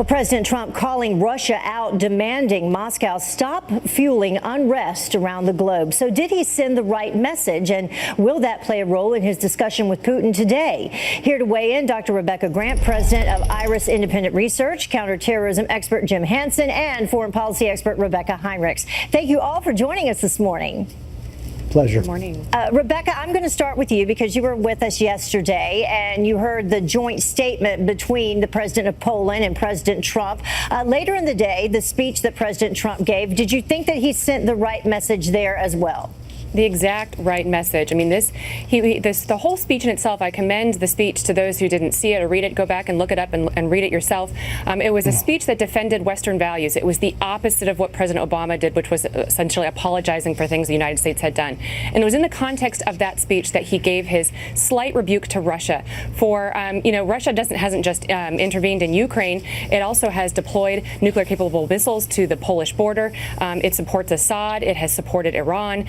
Well, President Trump calling Russia out, demanding Moscow stop fueling unrest around the globe. So did he send the right message, and will that play a role in his discussion with Putin today? Here to weigh in, Dr. Rebecca Grant, president of IRIS Independent Research, counterterrorism expert Jim Hansen, and foreign policy expert Rebecca Heinrichs. Thank you all for joining us this morning. Pleasure. Good morning. Rebecca, I'm going to start with you because you were with us yesterday and you heard the joint statement between the president of Poland and President Trump. Later in the day, the speech that President Trump gave, did you think that he sent the right message there as well? The exact right message. I mean, the whole speech in itself, I commend the speech to those who didn't see it or read it. Go back and look it up and read it yourself. It was a speech that defended Western values. It was the opposite of what President Obama did, which was essentially apologizing for things the United States had done. And it was in the context of that speech that he gave his slight rebuke to Russia for, Russia hasn't just intervened in Ukraine. It also has deployed nuclear-capable missiles to the Polish border. It supports Assad. It has supported Iran.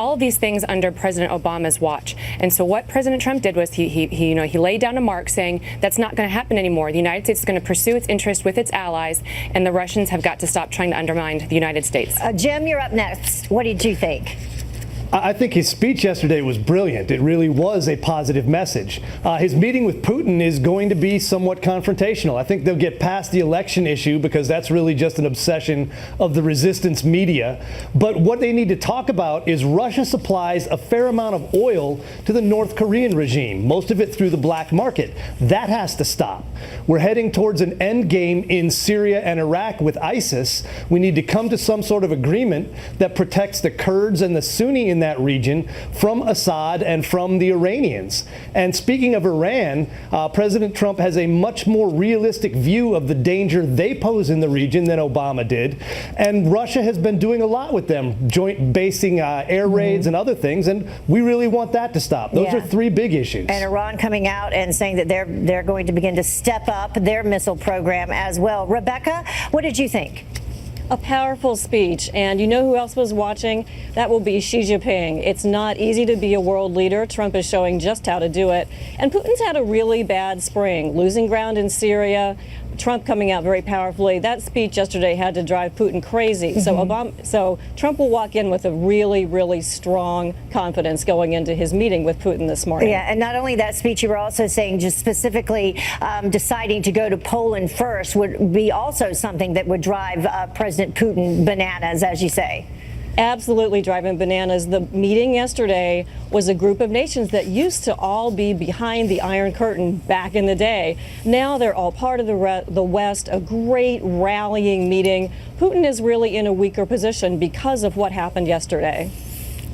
All of these things under President Obama's watch. And so what President Trump did was he laid down a mark saying that's not going to happen anymore. The United States is going to pursue its interest with its allies, and the Russians have got to stop trying to undermine the United States. Jim, you're up next. What did you think? I think his speech yesterday was brilliant. It really was a positive message. His meeting with Putin is going to be somewhat confrontational. I think they'll get past the election issue because that's really just an obsession of the resistance media. But what they need to talk about is Russia supplies a fair amount of oil to the North Korean regime, most of it through the black market. That has to stop. We're heading towards an end game in Syria and Iraq with ISIS. We need to come to some sort of agreement that protects the Kurds and the Sunni in that region from Assad and from the Iranians. And speaking of Iran, President Trump has a much more realistic view of the danger they pose in the region than Obama did. And Russia has been doing a lot with them, joint basing air raids and other things, and we really want that to stop. Those are three big issues. And Iran coming out and saying that they're going to begin to step up their missile program as well. Rebecca, what did you think? A powerful speech, and you know who else was watching? That will be Xi Jinping. It's not easy to be a world leader. Trump is showing just how to do it. And Putin's had a really bad spring, losing ground in Syria, Trump coming out very powerfully. That speech yesterday had to drive Putin crazy. So Trump will walk in with a really, really strong confidence going into his meeting with Putin this morning. Yeah, and not only that speech, you were also saying just specifically deciding to go to Poland first would be also something that would drive President Putin bananas, as you say. Absolutely driving bananas. The meeting yesterday was a group of nations that used to all be behind the Iron Curtain back in the day. Now they're all part of the West, a great rallying meeting. Putin is really in a weaker position because of what happened yesterday.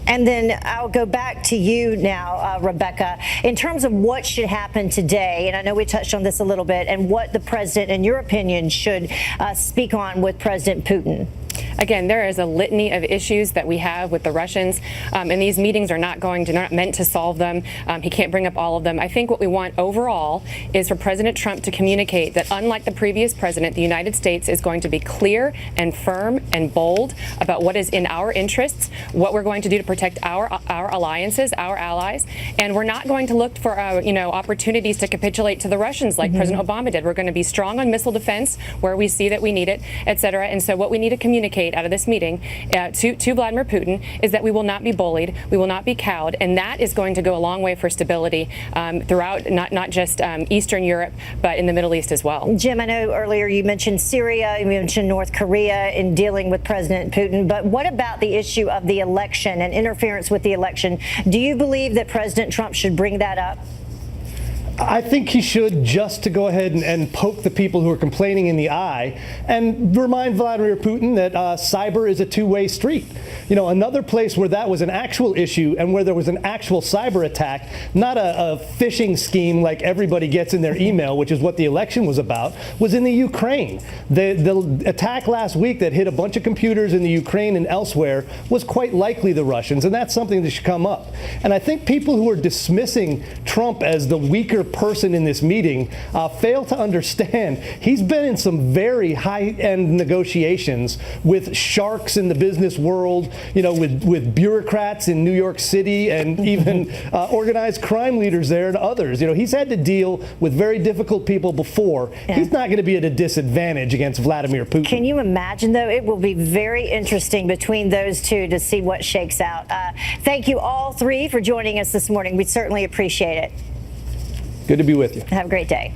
And then I'll go back to you now, Rebecca, in terms of what should happen today. And I know we touched on this a little bit, and what the president, in your opinion, should speak on with President Putin. Again, there is a litany of issues that we have with the Russians, and these meetings are not meant to solve them. He can't bring up all of them. I think what we want overall is for President Trump to communicate that, unlike the previous president, the United States is going to be clear and firm and bold about what is in our interests, what we're going to do to protect our alliances, our allies, and we're not going to look for opportunities to capitulate to the Russians like President Obama did. We're going to be strong on missile defense where we see that we need it, et cetera. And so what we need to communicate out of this meeting to Vladimir Putin is that we will not be bullied, we will not be cowed, and that is going to go a long way for stability throughout not just Eastern Europe, but in the Middle East as well. Jim, I know earlier you mentioned Syria, you mentioned North Korea in dealing with President Putin, but what about the issue of the election and interference with the election? Do you believe that President Trump should bring that up? I think he should, just to go ahead and poke the people who are complaining in the eye and remind Vladimir Putin that cyber is a two-way street. You know, another place where that was an actual issue and where there was an actual cyber attack, not a phishing scheme like everybody gets in their email, which is what the election was about, was in the Ukraine. The attack last week that hit a bunch of computers in the Ukraine and elsewhere was quite likely the Russians, and that's something that should come up. And I think people who are dismissing Trump as the weaker senior person in this meeting fail to understand he's been in some very high-end negotiations with sharks in the business world, with bureaucrats in New York City and even organized crime leaders there and others. He's had to deal with very difficult people before. Yeah. He's not going to be at a disadvantage against Vladimir Putin. Can you imagine, though? It will be very interesting between those two to see what shakes out. Thank you all three for joining us this morning. We certainly appreciate it. Good to be with you. Have a great day.